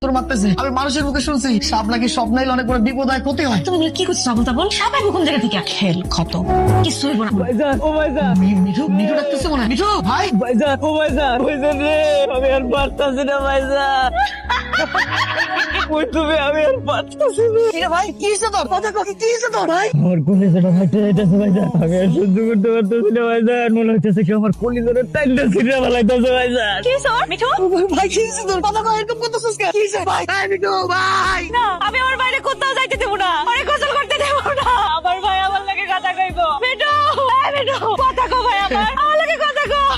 তোর মারতেছে। আমি মানুষের মুখে শুনছি সাপ নাকি স্বপ্ন এলে অনেক বড় বিপদ হয়, ক্ষতি হয়। তুমি কি করছো আবুল তাবুল? সাপ আইবো কোন জায়গা থেকে? খেল খতম, কিছু হইব না। ভাইজান, ও ভাইজান, মিঠু মিঠু ডাকতেছে মনে হয়। মিঠু ভাই, ভাইজান, ও ভাইজান, ভাইজান রে, আমি আর পারতাছি না ভাইজান। ওই তুমি, আমি আর পারতাছি না। কি রে ভাই, কি হয়েছে তোর? কথা কও, কি হয়েছে তোর ভাই? আমার কলিজাটা ফাটে যাইতেছে ভাইজান, আমি আর সহ্য করতে পারতেছি না ভাইজান। মনে হইতেছে কি আমার কলিজাটা টাইনটা ছিঁড়ে ফেলাইতেছে ভাইজান। কি হইছে ওর? মিঠু ভাই কি হয়েছে তোর? কথা কও, এরকম করতেছিস কেন? কি হয়েছে ভাই? ভাই মিঠু ভাই, না, আমি আমার বাইরে কোথাও যাইতে দেব না, আরে গোসল করতে দেব না। আমার ভাই আমার লাগে কথা কইবো। মিঠু, এই মিঠু, কথা কও ভাই, আমার লাগে কথা কও।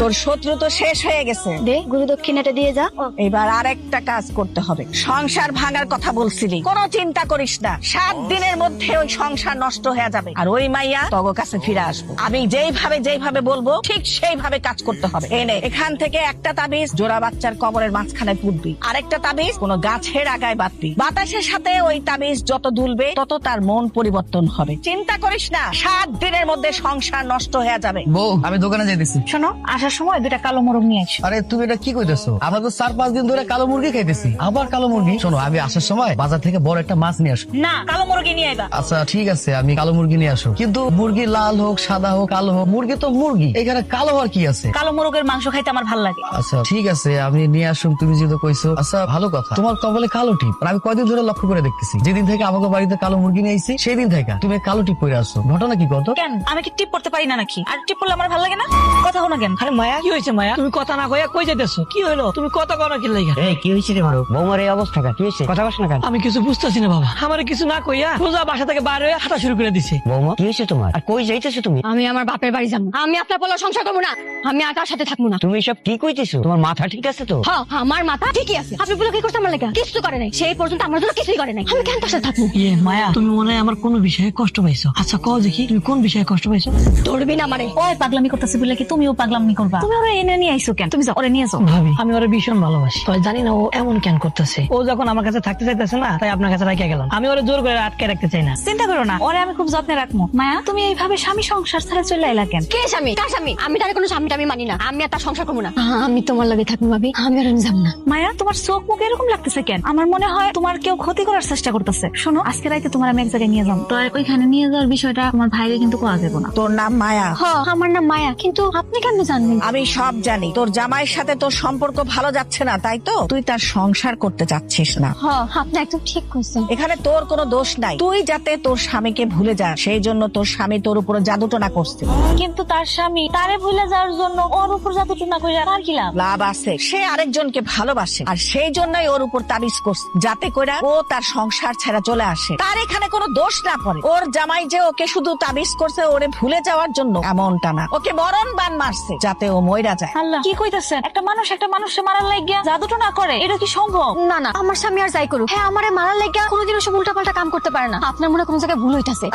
তোর শত্রু তো শেষ হয়ে গেছে, দে গুরু দক্ষিণাটা দিয়ে যা। এবার আরেকটা কাজ করতে হবে। সংসার ভাঙার কথা বলছিলি, কোনো চিন্তা করিস না, 7 দিনের মধ্যে ওই সংসার নষ্ট হয়ে যাবে। আর ওই মাইয়া তগো কাছে ফিরে আসবো। আমি যেইভাবে বলবো ঠিক সেইভাবে কাজ করতে হবে। এনে এখান থেকে একটা তাবিজ জোড়া বাচ্চার কবরের মাঝখানে পুঁতবি, আরেকটা তাবিজ কোনো গাছের আগায় বাঁধবি। বাতাসের সাথে ওই তাবিজ যত দুলবে তত তার মন পরিবর্তন হবে। চিন্তা করিস না, 7 দিনের মধ্যে সংসার নষ্ট হয়ে যাবে। বউ আমি দোকানে যাইতেছি। শোনো, আসার সময় দুটা কালো মোরগ নিয়ে আসো। আরে তুমি এটা কি কইতেছো? আমরা তো 4-5 দিন ধরে কালো মুরগি খাইতেছি, আবার কালো মুরগি? শোনো, আমি আসার সময় বাজার থেকে বড় একটা মাছ নিয়ে আসো। না, কালো মোরগই নিয়ে আইবা। আচ্ছা ঠিক আছে, আমি কালো মুরগি নিয়ে আসো, কিন্তু মুরগি লাল হোক সাদা হোক কালো হোক, মুরগি তো মুরগি, এখানে কালো হওয়ার কি আছে? কালো মোরগের মাংস খাইতে আমার ভালো লাগে। আচ্ছা ঠিক আছে, আমি নিয়ে আসুন, তুমি যেহেতু কইছো। আচ্ছা ভালো কথা, তোমার কপালে কালো টিপ। আর আমি কয়দিন ধরে লক্ষ্য করে দেখতেছি, যেদিন থেকে আমাকে বাড়িতে কালো মুরগি নিয়ে আইছি সেই দিন থেকে তুমি কালো টিপ পরে আসছো। ঘটনা কি কত? কেন, আমি কি টিপ করতে পারি না নাকি? আর টিপ করলে আমার ভালো লাগে না? কথা হো না কেন? আরে মায়া, কি হয়েছে মায়া? তুমি কথা না কইয়া কই যাইতেছো? কি হলো? তুমি কথা কও না কি লাগা? এই কি হয়েছে রে মারুফ? বৌমার এই অবস্থাটা কি হয়েছে? কথা কস না কেন? আমি কিছু বুঝতেছি না বাবা, আমার কিছু না কইয়া সোজা বাসা থেকে বাইরে হয়ে হাঁটা শুরু করে দিছে। বৌমা কি হয়েছে তোমার? আর কই যাইতেছো তুমি? আমি আমার বাপের বাড়ি যাবো। আমি আপনার পোলা সংসার করবো না। আমি আর তার সাথে থাকবো না। তুমি এসব কি কইতেছো? তোমার মাথা ঠিক আছে তো? হ্যাঁ, আমার মাথা ঠিকই আছে। আপনি বলে কি করতে আমার লেখা কিছু করে নাই, সেই পর্যন্ত আমার জন্য কিছুই করে নাই। আমি কেন তার সাথে থাকবো? ইয়ে মায়া, তুমি মনে হয় আমার কোন বিষয়ে কষ্ট পাইছো। আচ্ছা কও দেখি, তুমি কোন বিষয়ে কষ্ট পাইছো? ধরবি না আমারে। ওই পাগলামি করতেছে বলে কি তুমিও পাগলামি করবা? তুমি ওরে এনে নিয়ে আইছো কেন? তুমি যাও, ওরে নিয়ে যাও। ভাবি, আমি ওরে ভীষণ ভালোবাসি, তবে জানি না ও এমন কেন করতেছে। ও যখন আমার কাছে থাকতে চাইতেছে না, তাই আপনার কাছে রাখিয়া গেলাম। আমি ওরে জোর করে আটকে রাখতে চাই না। চিন্তা করো না, ওরে আমি খুব যত্নে রাখবো। মায়া, তুমি এইভাবে স্বামী সংসার ছেড়ে চলে আইলা কেন? কে স্বামী? কার স্বামী? আমি তার কোনো স্বামীটা আমি মানি না। আমি আর তার সংসার করবো না। আমি তোমার লাগে থাকবো ভাবি, আমি আর যাবো না। মায়া, তোমার চোখ মুখ এরকম লাগতেছে কেন? আমার মনে হয় তোমার কেউ ক্ষতি করার চেষ্টা করতেছে। শোনো, আজকে রাইতে তোমার আমি এক জায়গায় নিয়ে যাবো। তো ওইখানে নিয়ে যাওয়ার বিষয়টা তোমার ভাইকে কিন্তু কোয়া যাবে না। তোর নাম মায়া? আমার নাম মায়া, কিন্তু আপনি কেন জানবেন? আমি সব জানি। তোর জামাইয়ের সাথে তোর সম্পর্ক ভালো যাচ্ছে না, তাই তো তুই তার সংসার করতে চাচ্ছিস না। আপনি একদম ঠিক করছেন। এখানে তোর কোনো দোষ নাই। তুই যাতে তোর স্বামীকে ভুলে যা, সেই জন্য তোর স্বামী তোর উপরে জাদুটনা করছে। কিন্তু তার স্বামী তারে ভুলে যাওয়ার জন্য ওর উপর যতটুকু না করে আর কি লাভ? লাভ আছে, সে আরেকজনকে ভালোবাসে, আর সেই জন্যই ওর উপর তাবিজ করছে, যাতে করে ও তার সংসার ছেড়ে চলে আসে। তার এখানে কোনো দোষ না পড়ে। ওর জামাই যে ওকে শুধু তাবিজ করছে ওরে ভুলে যাওয়ার জন্য, এমনটা না। ওকে মরণ বান মারছে যাতে ও মইরা যায়। আল্লাহ, কি কইতাছেন? একটা মানুষকে মারার লাগিয়া জাদুটো না করে, এটা কি সম্ভব? না না, আমার স্বামী আর যাই করুক, হ্যাঁ আমারে মারার লেগে কোনোদিন ওসব উল্টাপাল্টা কাম করতে পারে না। আপনার মনে হয় কোনো জায়গায় ভুল হইতাছে।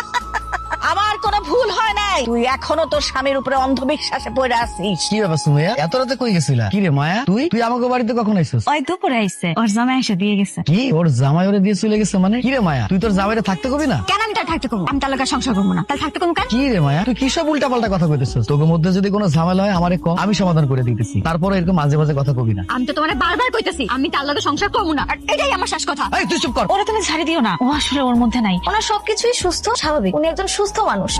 আমার কোনো ভুল হয় নাই। তুই এখনো তোর স্বামীর উপরে অন্ধবিশ্বাসে পড়ে আছিস। কি ব্যাপার সুমাইয়া, এত রাতে কই গেছিলা? কি রে মায়া, তুই আমাকে বাড়িতে কখন আইছিস? ওই দুপুরে আইছে, ওর জামাই এসে দিয়ে গেছে। কি ওর জামাই ওরে দিয়ে চলে গেছে মানে? কি রে মায়া, তুই তোর জামাইরে থাকতে কবি না? কেন আমি তার থাকতে করবো? আমি তার লাগে সংসার করবো না। তার থাকতে করবো কেন? কি রে মায়া, তুই কি সব উল্টা পাল্টা কথা কইতেছিস? তোর মধ্যে যদি কোনো ঝামেলা হয় আমারে ক, আমি সমাধান করে দিতেছি। তারপরে এরকম মাঝে মাঝে কথা কবি না। আমি তো তোমার বারবার কইতেছি আমি তার লাগে সংসার করবো না, আর এটাই আমার শেষ কথা। এই তুই চুপ কর। ওরা তুমি ছাড়ি দিও না, ও আসলে ওর মধ্যে নাই। ওনার সবকিছুই সুস্থ স্বাভাবিক, উনি একজন সুস্থ মানুষ।